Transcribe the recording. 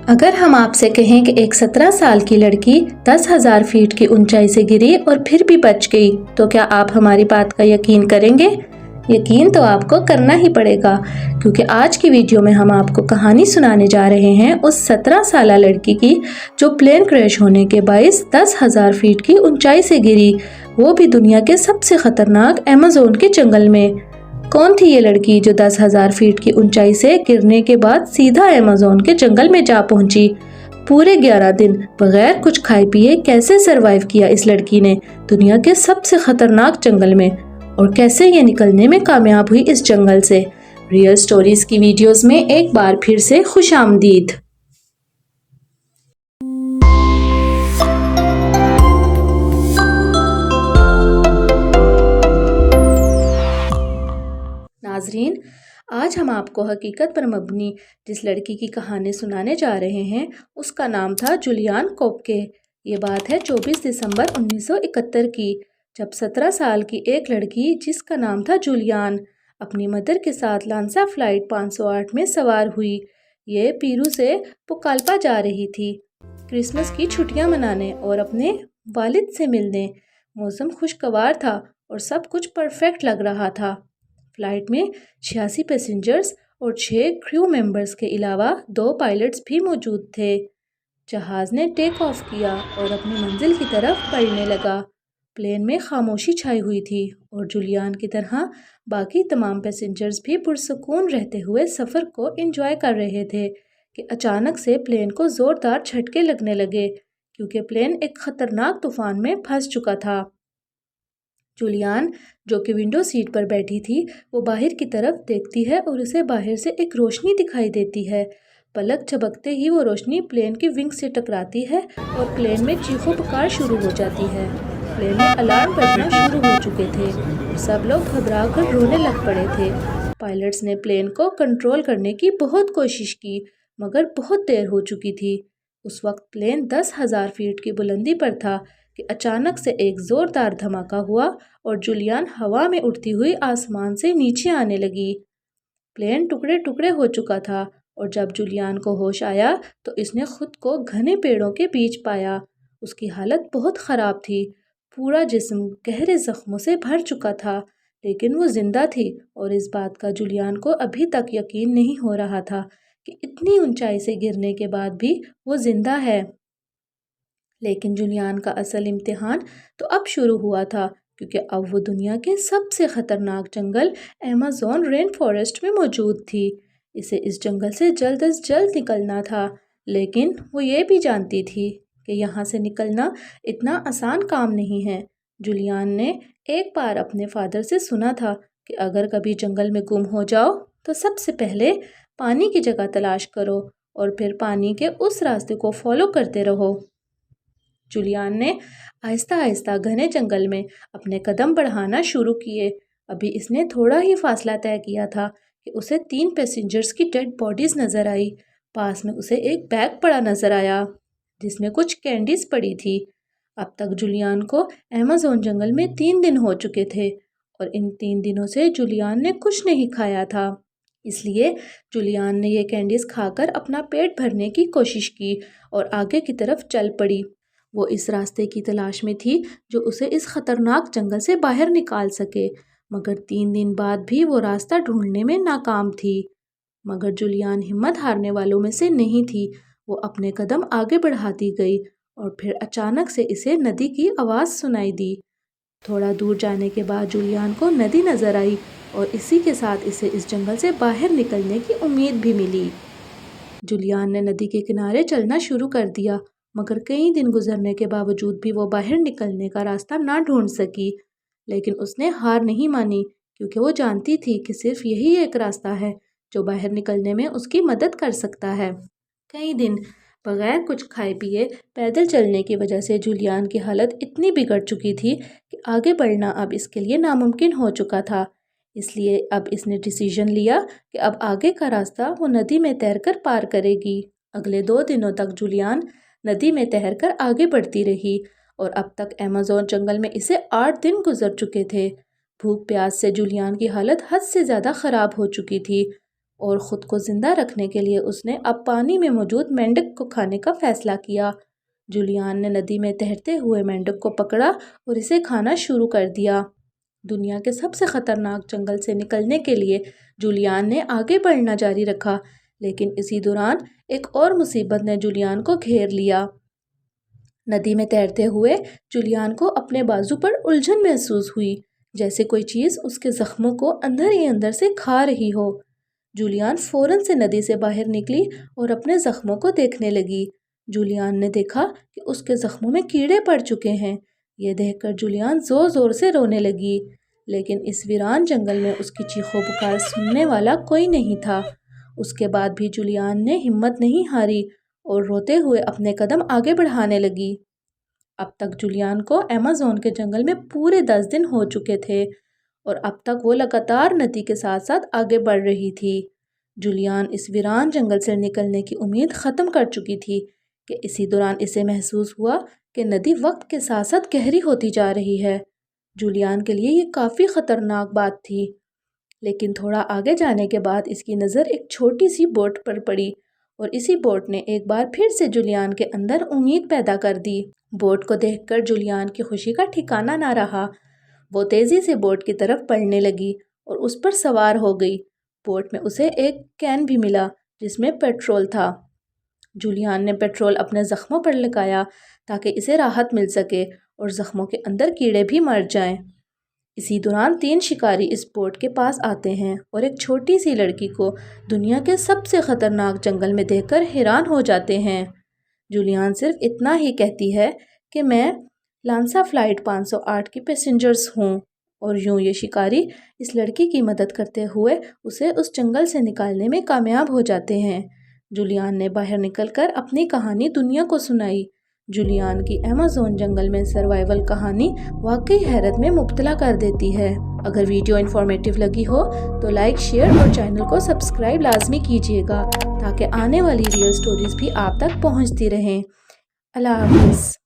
اگر ہم آپ سے کہیں کہ ایک 17 سال کی لڑکی 10,000 فیٹ کی اونچائی سے گری اور پھر بھی بچ گئی تو کیا آپ ہماری بات کا یقین کریں گے؟ یقین تو آپ کو کرنا ہی پڑے گا، کیونکہ آج کی ویڈیو میں ہم آپ کو کہانی سنانے جا رہے ہیں اس 17 سالہ لڑکی کی جو پلین کریش ہونے کے باعث 10,000 فیٹ کی اونچائی سے گری، وہ بھی دنیا کے سب سے خطرناک ایمیزون کے جنگل میں۔ کون تھی یہ لڑکی جو 10,000 فیٹ کی اونچائی سے گرنے کے بعد سیدھا ایمیزون کے جنگل میں جا پہنچی؟ پورے 11 دن بغیر کچھ کھائے پیے کیسے سروائیو کیا اس لڑکی نے دنیا کے سب سے خطرناک جنگل میں، اور کیسے یہ نکلنے میں کامیاب ہوئی اس جنگل سے؟ ریئل سٹوریز کی ویڈیوز میں ایک بار پھر سے خوش آمدید۔ ناظرین، آج ہم آپ کو حقیقت پر مبنی جس لڑکی کی کہانی سنانے جا رہے ہیں اس کا نام تھا جولیان کوپکے۔ یہ بات ہے 24 دسمبر 1971 کی، جب 17 سال کی ایک لڑکی جس کا نام تھا جولیان اپنی مدر کے ساتھ لانسا فلائٹ 508 میں سوار ہوئی۔ یہ پیرو سے پوکالپا جا رہی تھی کرسمس کی چھٹیاں منانے اور اپنے والد سے ملنے۔ موسم خوشگوار تھا اور سب کچھ پرفیکٹ لگ رہا تھا۔ فلائٹ میں 86 پیسنجرز اور 6 کریو ممبرز کے علاوہ 2 پائلٹس بھی موجود تھے۔ جہاز نے ٹیک آف کیا اور اپنی منزل کی طرف بڑھنے لگا۔ پلین میں خاموشی چھائی ہوئی تھی اور جولیان کی طرح باقی تمام پیسنجرز بھی پرسکون رہتے ہوئے سفر کو انجوائے کر رہے تھے کہ اچانک سے پلین کو زوردار جھٹکے لگنے لگے، کیونکہ پلین ایک خطرناک طوفان میں پھنس چکا تھا۔ جولیان جو کہ ونڈو سیٹ پر بیٹھی تھی، وہ باہر کی طرف دیکھتی ہے اور اسے باہر سے ایک روشنی دکھائی دیتی ہے۔ پلک جھپکتے ہی وہ روشنی پلین کی ونگ سے ٹکراتی ہے اور پلین میں چیخو پکار شروع ہو جاتی ہے۔ پلین میں الارم بجنا شروع ہو چکے تھے اور سب لوگ گھبرا کر رونے لگ پڑے تھے۔ پائلٹس نے پلین کو کنٹرول کرنے کی بہت کوشش کی، مگر بہت دیر ہو چکی تھی۔ اس وقت پلین 10,000 فیٹ کی بلندی پر تھا کہ اچانک سے ایک زوردار دھماکہ ہوا اور جولیان ہوا میں اڑتی ہوئی آسمان سے نیچے آنے لگی۔ پلین ٹکڑے ٹکڑے ہو چکا تھا اور جب جولیان کو ہوش آیا تو اس نے خود کو گھنے پیڑوں کے بیچ پایا۔ اس کی حالت بہت خراب تھی، پورا جسم گہرے زخموں سے بھر چکا تھا، لیکن وہ زندہ تھی اور اس بات کا جولیان کو ابھی تک یقین نہیں ہو رہا تھا کہ اتنی اونچائی سے گرنے کے بعد بھی وہ زندہ ہے۔ لیکن جولیان کا اصل امتحان تو اب شروع ہوا تھا، کیونکہ اب وہ دنیا کے سب سے خطرناک جنگل ایمیزون رین فارسٹ میں موجود تھی۔ اسے اس جنگل سے جلد از جلد نکلنا تھا، لیکن وہ یہ بھی جانتی تھی کہ یہاں سے نکلنا اتنا آسان کام نہیں ہے۔ جولیان نے ایک بار اپنے فادر سے سنا تھا کہ اگر کبھی جنگل میں گم ہو جاؤ تو سب سے پہلے پانی کی جگہ تلاش کرو اور پھر پانی کے اس راستے کو فالو کرتے رہو۔ جولیان نے آہستہ آہستہ گھنے جنگل میں اپنے قدم بڑھانا شروع کیے۔ ابھی اس نے تھوڑا ہی فاصلہ طے کیا تھا کہ اسے 3 پیسنجرز کی ڈیڈ باڈیز نظر آئی۔ پاس میں اسے ایک بیگ پڑا نظر آیا جس میں کچھ کینڈیز پڑی تھی۔ اب تک جولیان کو ایمیزون جنگل میں 3 دن ہو چکے تھے اور ان 3 دنوں سے جولیان نے کچھ نہیں کھایا تھا، اس لیے جولیان نے یہ کینڈیز کھا کر اپنا پیٹ بھرنے کی کوشش کی اور آگے کی طرف چل پڑی۔ وہ اس راستے کی تلاش میں تھی جو اسے اس خطرناک جنگل سے باہر نکال سکے، مگر 3 دن بعد بھی وہ راستہ ڈھونڈنے میں ناکام تھی۔ مگر جولیان ہمت ہارنے والوں میں سے نہیں تھی۔ وہ اپنے قدم آگے بڑھاتی گئی اور پھر اچانک سے اسے ندی کی آواز سنائی دی۔ تھوڑا دور جانے کے بعد جولیان کو ندی نظر آئی اور اسی کے ساتھ اسے اس جنگل سے باہر نکلنے کی امید بھی ملی۔ جولیان نے ندی کے کنارے چلنا شروع کر دیا، مگر کئی دن گزرنے کے باوجود بھی وہ باہر نکلنے کا راستہ نہ ڈھونڈ سکی۔ لیکن اس نے ہار نہیں مانی، کیونکہ وہ جانتی تھی کہ صرف یہی ایک راستہ ہے جو باہر نکلنے میں اس کی مدد کر سکتا ہے۔ کئی دن بغیر کچھ کھائے پیے پیدل چلنے کی وجہ سے جولیان کی حالت اتنی بگڑ چکی تھی کہ آگے بڑھنا اب اس کے لیے ناممکن ہو چکا تھا۔ اس لیے اب اس نے ڈیسیژن لیا کہ اب آگے کا راستہ وہ ندی میں تیر کر پار کرے گی۔ اگلے 2 دنوں تک جولیان ندی میں تیر کر آگے بڑھتی رہی اور اب تک ایمیزون جنگل میں اسے 8 دن گزر چکے تھے۔ بھوک پیاس سے جولیان کی حالت حد سے زیادہ خراب ہو چکی تھی۔ اور خود کو زندہ رکھنے کے لیے اس نے اب پانی میں موجود مینڈک کو کھانے کا فیصلہ کیا۔ جولیان نے ندی میں تیرتے ہوئے مینڈک کو پکڑا اور اسے کھانا شروع کر دیا۔ دنیا کے سب سے خطرناک جنگل سے نکلنے کے لیے جولیان نے آگے بڑھنا جاری رکھا، لیکن اسی دوران ایک اور مصیبت نے جولیان کو گھیر لیا۔ ندی میں تیرتے ہوئے جولیان کو اپنے بازو پر الجھن محسوس ہوئی، جیسے کوئی چیز اس کے زخموں کو اندر ہی اندر سے کھا رہی ہو۔ جولیان فوراً سے ندی سے باہر نکلی اور اپنے زخموں کو دیکھنے لگی۔ جولیان نے دیکھا کہ اس کے زخموں میں کیڑے پڑ چکے ہیں۔ یہ دیکھ کر جولیان زور زور سے رونے لگی، لیکن اس ویران جنگل میں اس کی چیخو پکار سننے والا کوئی نہیں تھا۔ اس کے بعد بھی جولیان نے ہمت نہیں ہاری اور روتے ہوئے اپنے قدم آگے بڑھانے لگی۔ اب تک جولیان کو ایمیزون کے جنگل میں پورے 10 دن ہو چکے تھے اور اب تک وہ لگاتار ندی کے ساتھ ساتھ آگے بڑھ رہی تھی۔ جولیان اس ویران جنگل سے نکلنے کی امید ختم کر چکی تھی کہ اسی دوران اسے محسوس ہوا کہ ندی وقت کے ساتھ ساتھ گہری ہوتی جا رہی ہے۔ جولیان کے لیے یہ کافی خطرناک بات تھی، لیکن تھوڑا آگے جانے کے بعد اس کی نظر ایک چھوٹی سی بوٹ پر پڑی اور اسی بوٹ نے ایک بار پھر سے جولیان کے اندر امید پیدا کر دی۔ بوٹ کو دیکھ کر جولیان کی خوشی کا ٹھکانہ نہ رہا۔ وہ تیزی سے بوٹ کی طرف بڑھنے لگی اور اس پر سوار ہو گئی۔ بوٹ میں اسے ایک کین بھی ملا جس میں پیٹرول تھا۔ جولیان نے پیٹرول اپنے زخموں پر لگایا تاکہ اسے راحت مل سکے اور زخموں کے اندر کیڑے بھی مر جائیں۔ اسی دوران 3 شکاری اس بوٹ کے پاس آتے ہیں اور ایک چھوٹی سی لڑکی کو دنیا کے سب سے خطرناک جنگل میں دیکھ کر حیران ہو جاتے ہیں۔ جولیان صرف اتنا ہی کہتی ہے کہ میں لانسا فلائٹ 508 کی پیسنجرز ہوں، اور یوں یہ شکاری اس لڑکی کی مدد کرتے ہوئے اسے اس جنگل سے نکالنے میں کامیاب ہو جاتے ہیں۔ جولیان نے باہر نکل کر اپنی کہانی دنیا کو سنائی۔ جولیان کی ایمیزون جنگل میں سروائیول کہانی واقعی حیرت میں مبتلا کر دیتی ہے۔ اگر ویڈیو انفارمیٹیو لگی ہو تو لائک، شیئر اور چینل کو سبسکرائب لازمی کیجیے گا تاکہ آنے والی ریئل سٹوریز بھی آپ تک پہنچتی رہیں۔ اللہ حافظ۔